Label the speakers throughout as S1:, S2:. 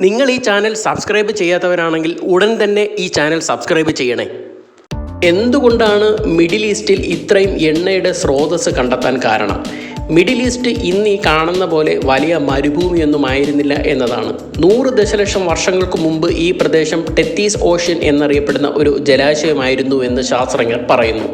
S1: നിങ്ങൾ ഈ channel subscribe ചെയ്യാത്തവരാണെങ്കിൽ ഉടൻ തന്നെ ഈ ചാനൽ സബ്സ്ക്രൈബ് ചെയ്യണേ. എന്തുകൊണ്ടാണ് മിഡിൽ ഈസ്റ്റിൽ ഇത്രയും എണ്ണയുടെ സ്രോതസ്സ് കണ്ടെത്താൻ കാരണം? മിഡിൽ ഈസ്റ്റ് ഇന്ന് ഈ കാണുന്ന പോലെ വലിയ മരുഭൂമിയൊന്നും ആയിരുന്നില്ല എന്നതാണ്. 100 ദശലക്ഷം വർഷങ്ങൾക്ക് മുമ്പ് ഈ പ്രദേശം ടെത്തീസ് ഓഷ്യൻ എന്നറിയപ്പെടുന്ന ഒരു ജലാശയമായിരുന്നു എന്ന് ശാസ്ത്രജ്ഞർ പറയുന്നു.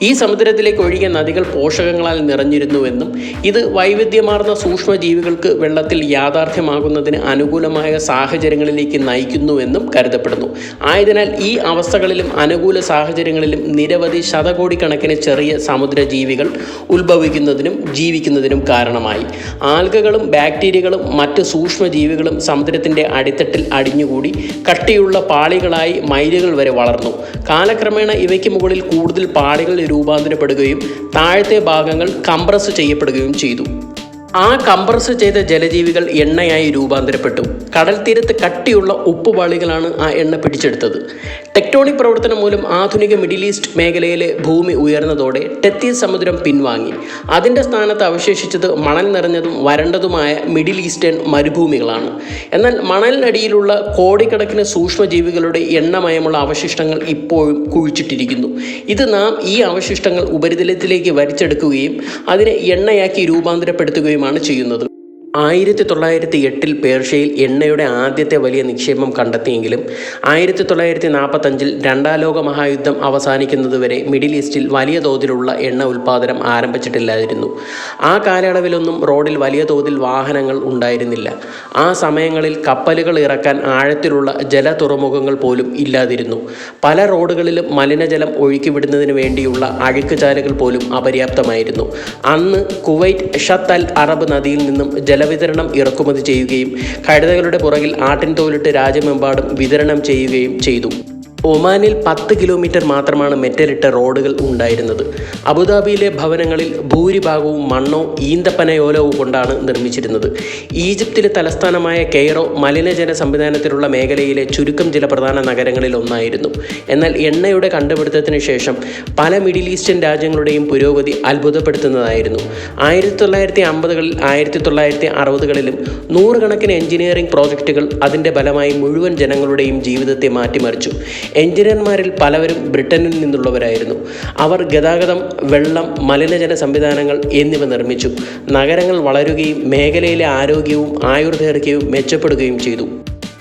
S1: ഈ സമുദ്രത്തിലേക്ക് ഒഴുകിയ നദികൾ പോഷകങ്ങളാൽ നിറഞ്ഞിരുന്നുവെന്നും ഇത് വൈവിധ്യമാർന്ന സൂക്ഷ്മജീവികൾക്ക് വെള്ളത്തിൽ യാഥാർത്ഥ്യമാകുന്നതിന് അനുകൂലമായ സാഹചര്യങ്ങളിലേക്ക് നയിക്കുന്നുവെന്നും കരുതപ്പെടുന്നു. ആയതിനാൽ ഈ അവസ്ഥകളിലും അനുകൂല സാഹചര്യങ്ങളിലും നിരവധി ശതകോടിക്കണക്കിന് ചെറിയ സമുദ്രജീവികൾ ഉത്ഭവിക്കുന്നതിനും ജീവിക്കുന്നതിനും കാരണമായി. ആൽഗകളും ബാക്ടീരിയകളും മറ്റ് സൂക്ഷ്മജീവികളും സമുദ്രത്തിൻ്റെ അടിത്തട്ടിൽ അടിഞ്ഞുകൂടി കട്ടിയുള്ള പാളികളായി മൈലുകൾ വരെ വളർന്നു. കാലക്രമേണ ഇവയ്ക്ക് മുകളിൽ കൂടുതൽ പാളികൾ രൂപാന്തരപ്പെടുകയും താഴത്തെ ഭാഗങ്ങൾ കംപ്രസ് ചെയ്യപ്പെടുകയും ചെയ്തു. ആ കംപ്രസ് ചെയ്ത ജലജീവികൾ എണ്ണയായി രൂപാന്തരപ്പെട്ടു. കടൽ തീരത്ത് കട്ടിയുള്ള ഉപ്പുപാളികളാണ് ആ എണ്ണ പിടിച്ചെടുത്തത്. ടെക്ടോണിക് പ്രവർത്തനം മൂലം ആധുനിക മിഡിൽ ഈസ്റ്റ് മേഖലയിലെ ഭൂമി ഉയർന്നതോടെ ടെത്തീസ് സമുദ്രം പിൻവാങ്ങി. അതിൻ്റെ സ്ഥാനത്ത് അവശേഷിച്ചത് മണൽ നിറഞ്ഞതും വരണ്ടതുമായ മിഡിൽ ഈസ്റ്റേൺ മരുഭൂമികളാണ്. എന്നാൽ മണലിനടിയിലുള്ള കോടിക്കണക്കിന് സൂക്ഷ്മജീവികളുടെ എണ്ണമയമുള്ള അവശിഷ്ടങ്ങൾ ഇപ്പോഴും കുഴിച്ചിട്ടിരിക്കുന്നു. ഇത് നാം ഈ അവശിഷ്ടങ്ങൾ ഉപരിതലത്തിലേക്ക് വലിച്ചെടുക്കുകയും അതിനെ എണ്ണയാക്കി രൂപാന്തരപ്പെടുത്തുകയുമാണ് ചെയ്യുന്നത്. 1908 പേർഷ്യയിൽ എണ്ണയുടെ ആദ്യത്തെ വലിയ നിക്ഷേപം കണ്ടെത്തിയെങ്കിലും 1945 രണ്ടാം ലോക മഹായുദ്ധം അവസാനിക്കുന്നതുവരെ മിഡിൽ ഈസ്റ്റിൽ വലിയ തോതിലുള്ള എണ്ണ ഉൽപ്പാദനം ആരംഭിച്ചിട്ടില്ലായിരുന്നു. ആ കാലയളവിലൊന്നും റോഡിൽ വലിയ തോതിൽ വാഹനങ്ങൾ ഉണ്ടായിരുന്നില്ല. ആ സമയങ്ങളിൽ കപ്പലുകൾ ഇറക്കാൻ ആഴത്തിലുള്ള ജല തുറമുഖങ്ങൾ പോലും ഇല്ലാതിരുന്നു. പല റോഡുകളിലും മലിനജലം ഒഴുക്കിവിടുന്നതിന് വേണ്ടിയുള്ള അഴുക്കുചാലുകൾ പോലും അപര്യാപ്തമായിരുന്നു. അന്ന് കുവൈറ്റ് ഷത്ത് അൽ അറബ് നദിയിൽ നിന്നും ജലവിതരണം ഇറക്കുമതി ചെയ്യുകയും കഴുതകളുടെ പുറകിൽ ആട്ടിൻ തോലിട്ട് രാജ്യമെമ്പാടും വിതരണം ചെയ്യുകയും ചെയ്തു. ഒമാനിൽ 10 കിലോമീറ്റർ മാത്രമാണ് മെറ്റലിട്ട റോഡുകൾ ഉണ്ടായിരുന്നത്. അബുദാബിയിലെ ഭവനങ്ങളിൽ ഭൂരിഭാഗവും മണ്ണോ ഈന്തപ്പനയോലോ കൊണ്ടാണ് നിർമ്മിച്ചിരുന്നത്. ഈജിപ്തിലെ തലസ്ഥാനമായ കെയ്റോ മലിനജല സംവിധാനത്തിലുള്ള മേഖലയിലെ ചുരുക്കം ചില പ്രധാന നഗരങ്ങളിൽ ഒന്നായിരുന്നു. എന്നാൽ എണ്ണയുടെ കണ്ടുപിടുത്തത്തിന് ശേഷം പല മിഡിൽ ഈസ്റ്റേൺ രാജ്യങ്ങളുടെയും പുരോഗതി അത്ഭുതപ്പെടുത്തുന്നതായിരുന്നു. 1950കളിൽ 1960കളിലും നൂറുകണക്കിന് എഞ്ചിനീയറിംഗ് പ്രോജക്റ്റുകൾ അതിൻ്റെ ഫലമായി മുഴുവൻ ജനങ്ങളുടെയും ജീവിതത്തെ മാറ്റിമറിച്ചു. എഞ്ചിനീയർമാരിൽ പലവരും ബ്രിട്ടനിൽ നിന്നുള്ളവരായിരുന്നു. അവർ ഗതാഗതം, വെള്ളം, മലിനജല സംവിധാനങ്ങൾ എന്നിവ നിർമ്മിച്ചു. നഗരങ്ങൾ വളരുകയും മേഖലയിലെ ആരോഗ്യവും ആയുർദൈർഘ്യവും മെച്ചപ്പെടുകയും ചെയ്തു.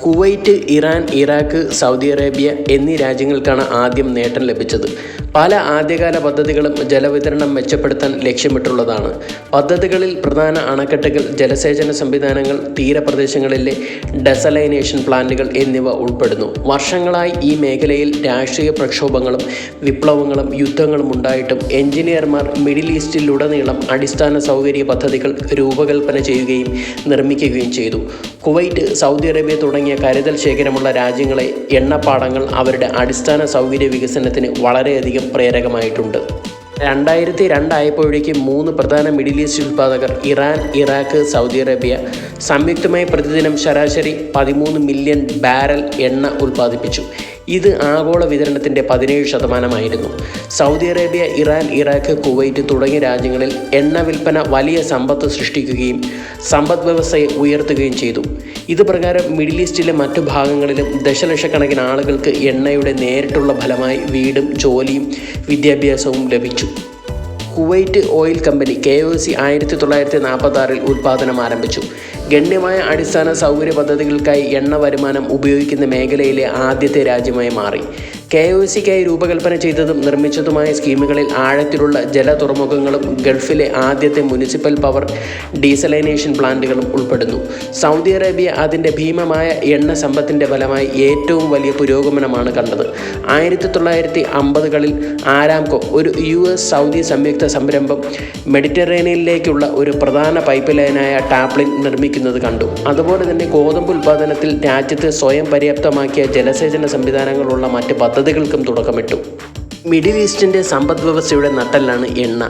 S1: Kuwait, Iran, Iraq, Saudi Arabia എന്നീ രാജ്യങ്ങൾക്കാണ് ആദ്യം നേട്ടം ലഭിച്ചത്. പല ആദ്യകാല പദ്ധതികളും ജലവിതരണം മെച്ചപ്പെടുത്താൻ ലക്ഷ്യമിട്ടുള്ളതാണ്. പദ്ധതികളിൽ പ്രധാന അണക്കെട്ടുകൾ, ജലസേചന സംവിധാനങ്ങൾ, തീരപ്രദേശങ്ങളിലെ ഡെസലൈനേഷൻ പ്ലാന്റുകൾ എന്നിവ ഉൾപ്പെടുന്നു. വർഷങ്ങളായി ഈ മേഖലയിൽ രാഷ്ട്രീയ പ്രക്ഷോഭങ്ങളും വിപ്ലവങ്ങളും യുദ്ധങ്ങളും ഉണ്ടായിട്ടും എഞ്ചിനീയർമാർ മിഡിൽ ഈസ്റ്റിലുടനീളം അടിസ്ഥാന സൗകര്യ പദ്ധതികൾ രൂപകൽപ്പന ചെയ്യുകയും നിർമ്മിക്കുകയും ചെയ്തു. കുവൈറ്റ്, സൗദി അറേബ്യ തുടങ്ങിയ കരുതൽ ശേഖരമുള്ള രാജ്യങ്ങളെ എണ്ണപ്പാടങ്ങൾ അവരുടെ അടിസ്ഥാന സൗകര്യ വികസനത്തിന് വളരെയധികം പ്രേരകമായിട്ടുണ്ട്. 2002 ആയപ്പോഴേക്കും 3 പ്രധാന മിഡിൽ ഈസ്റ്റ് ഉൽപ്പാദകർ ഇറാൻ, ഇറാഖ്, സൗദി അറേബ്യ സംയുക്തമായി പ്രതിദിനം ശരാശരി 13 മില്യൺ ബാരൽ എണ്ണ ഉൽപ്പാദിപ്പിച്ചു. ഇത് ആഗോള വിതരണത്തിൻ്റെ 17%. Saudi Arabia, Iran, Iraq, Kuwait തുടങ്ങിയ രാജ്യങ്ങളിൽ എണ്ണ വിൽപ്പന വലിയ സമ്പത്ത് സൃഷ്ടിക്കുകയും സമ്പദ് വ്യവസ്ഥയെ ഉയർത്തുകയും ചെയ്തു. ഇത് പ്രകാരം മിഡിൽ ഈസ്റ്റിലെ മറ്റു ഭാഗങ്ങളിലും ദശലക്ഷക്കണക്കിന് ആളുകൾക്ക് എണ്ണയുടെ നേരിട്ടുള്ള ഫലമായി വീടും ജോലിയും വിദ്യാഭ്യാസവും ലഭിച്ചു. കുവൈറ്റ് ഓയിൽ കമ്പനി KOC 1946 ഉൽപ്പാദനം ആരംഭിച്ചു. ഗണ്യമായ അടിസ്ഥാന സൗകര്യ പദ്ധതികൾക്കായി എണ്ണ വരുമാനം ഉപയോഗിക്കുന്ന മേഖലയിലെ ആദ്യത്തെ രാജ്യമായി മാറി. KOCക്കായി രൂപകൽപ്പന ചെയ്തതും നിർമ്മിച്ചതുമായ സ്കീമുകളിൽ ആഴത്തിലുള്ള ജല തുറമുഖങ്ങളും ഗൾഫിലെ ആദ്യത്തെ മുനിസിപ്പൽ പവർ ഡീസലൈനേഷൻ പ്ലാന്റുകളും ഉൾപ്പെടുന്നു. സൗദി അറേബ്യ അതിൻ്റെ ഭീമമായ എണ്ണ സമ്പത്തിൻ്റെ ഫലമായി ഏറ്റവും വലിയ പുരോഗമനമാണ് കണ്ടത്. 1950കളിൽ ആരാംകോ, ഒരു US സൗദി സംയുക്ത സംരംഭം, മെഡിറ്ററേനിയനിലേക്കുള്ള ഒരു പ്രധാന പൈപ്പ് ലൈനായ ടാപ്ലിൻ നിർമ്മിക്കുന്നത് കണ്ടു. അതുപോലെ തന്നെ ഗോതമ്പ് ഉൽപ്പാദനത്തിൽ രാജ്യത്ത് സ്വയം പര്യാപ്തമാക്കിയ ജലസേചന സംവിധാനങ്ങളുള്ള മറ്റ് പദ്ധതികൾക്കും തുടക്കമിട്ടു. മിഡിൽ ഈസ്റ്റിൻ്റെ സമ്പദ് വ്യവസ്ഥയുടെ നട്ടെല്ലാണ് എണ്ണ.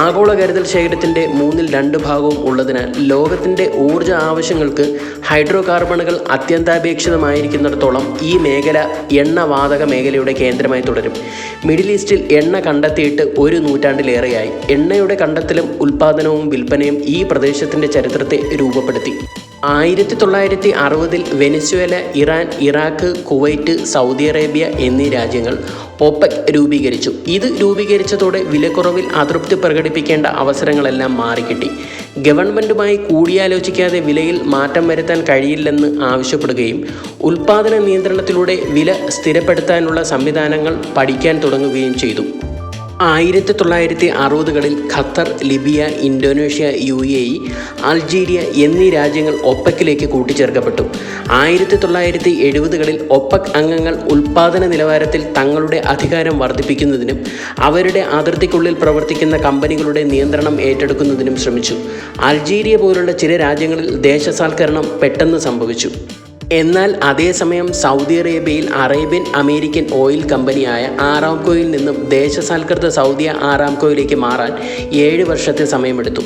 S1: ആഗോള കരുതൽ ശേഖരത്തിൻ്റെ 2/3 ഭാഗവും ഉള്ളതിനാൽ ലോകത്തിൻ്റെ ഊർജ്ജ ആവശ്യങ്ങൾക്ക് ഹൈഡ്രോ കാർബണുകൾ അത്യന്താപേക്ഷിതമായിരിക്കുന്നിടത്തോളം ഈ മേഖല എണ്ണവാതക മേഖലയുടെ കേന്ദ്രമായി തുടരും. മിഡിൽ ഈസ്റ്റിൽ എണ്ണ കണ്ടെത്തിയിട്ട് 1 നൂറ്റാണ്ടിലേറെയായി. എണ്ണയുടെ കണ്ടെത്തലും ഉൽപ്പാദനവും വിൽപ്പനയും ഈ പ്രദേശത്തിൻ്റെ ചരിത്രത്തെ രൂപപ്പെടുത്തി. 1960-ൽ Venezuela, Iran, Iraq, Kuwait, Saudi Arabia എന്നീ രാജ്യങ്ങൾ ഒപെക് രൂപീകരിച്ചു. ഇത് രൂപീകരിച്ചതോടെ വിലക്കുറവിൽ അതൃപ്തി പ്രകടിപ്പിക്കേണ്ട അവസരങ്ങളെല്ലാം മാറിക്കിട്ടി. ഗവൺമെൻറ്റുമായി കൂടിയാലോചിക്കാതെ വിലയിൽ മാറ്റം വരുത്താൻ കഴിയില്ലെന്ന് ആവശ്യപ്പെടുകയും ഉൽപ്പാദന നിയന്ത്രണത്തിലൂടെ വില സ്ഥിരപ്പെടുത്താനുള്ള സംവിധാനങ്ങൾ പഠിക്കാൻ തുടങ്ങുകയും ചെയ്തു. 1960-കളിൽ Qatar, Libya, Indonesia, UAE, Algeria എന്നീ രാജ്യങ്ങൾ ഒപെക്കിലേക്ക് കൂട്ടിച്ചേർക്കപ്പെട്ടു. 1970-കളിൽ ഒപെക് അംഗങ്ങൾ ഉൽപ്പാദന നിലവാരത്തിൽ തങ്ങളുടെ അധികാരം വർദ്ധിപ്പിക്കുന്നതിനും അവരുടെ അതിർത്തിക്കുള്ളിൽ പ്രവർത്തിക്കുന്ന കമ്പനികളുടെ നിയന്ത്രണം ഏറ്റെടുക്കുന്നതിനും ശ്രമിച്ചു. അൾജീരിയ പോലുള്ള ചില രാജ്യങ്ങളിൽ ദേശസാൽക്കരണം പെട്ടെന്ന് സംഭവിച്ചു. എന്നാൽ അതേസമയം സൗദി അറേബ്യയിൽ അറേബ്യൻ അമേരിക്കൻ ഓയിൽ കമ്പനിയായ ആറാംകോയിൽ നിന്നും ദേശസാൽകൃത സൗദി ആറാംകോയിലേക്ക് മാറാൻ 7 വർഷത്തെ സമയമെടുത്തു.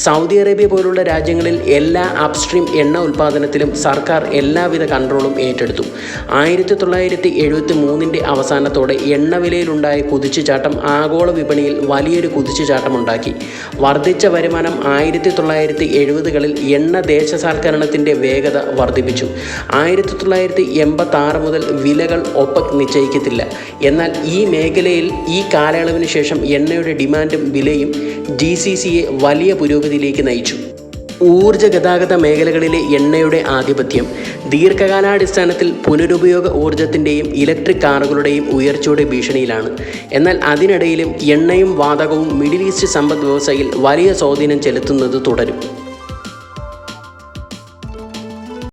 S1: സൗദി അറേബ്യ പോലുള്ള രാജ്യങ്ങളിൽ എല്ലാ അപ്സ്ട്രീം എണ്ണ ഉൽപ്പാദനത്തിലും സർക്കാർ എല്ലാവിധ കൺട്രോളും ഏറ്റെടുത്തു. 1973-ന്റെ അവസാനത്തോടെ എണ്ണവിലയിലുണ്ടായ കുതിച്ചുചാട്ടം ആഗോള വിപണിയിൽ വലിയൊരു കുതിച്ചുചാട്ടമുണ്ടാക്കി. വർദ്ധിച്ച വരുമാനം 1970-കളിൽ എണ്ണ ദേശസാൽക്കരണത്തിൻ്റെ വേഗത വർദ്ധിപ്പിച്ചു. 1986 മുതൽ വിലകൾ ഒപെക് നിശ്ചയിക്കത്തില്ല. എന്നാൽ ഈ മേഖലയിൽ ഈ കാലയളവിന് ശേഷം എണ്ണയുടെ ഡിമാൻഡും വിലയും GCCയെ വലിയ പുരോഗതിയിലേക്ക് നയിച്ചു. ഊർജ്ജ ഗതാഗത മേഖലകളിലെ എണ്ണയുടെ ആധിപത്യം ദീർഘകാലാടിസ്ഥാനത്തിൽ പുനരുപയോഗ ഊർജ്ജത്തിൻ്റെയും ഇലക്ട്രിക് കാറുകളുടെയും ഉയർച്ചയുടെ ഭീഷണിയിലാണ്. എന്നാൽ അതിനിടയിലും എണ്ണയും വാതകവും മിഡിൽ ഈസ്റ്റ് സമ്പദ് വ്യവസ്ഥയിൽ വലിയ സ്വാധീനം ചെലുത്തുന്നത് തുടരും.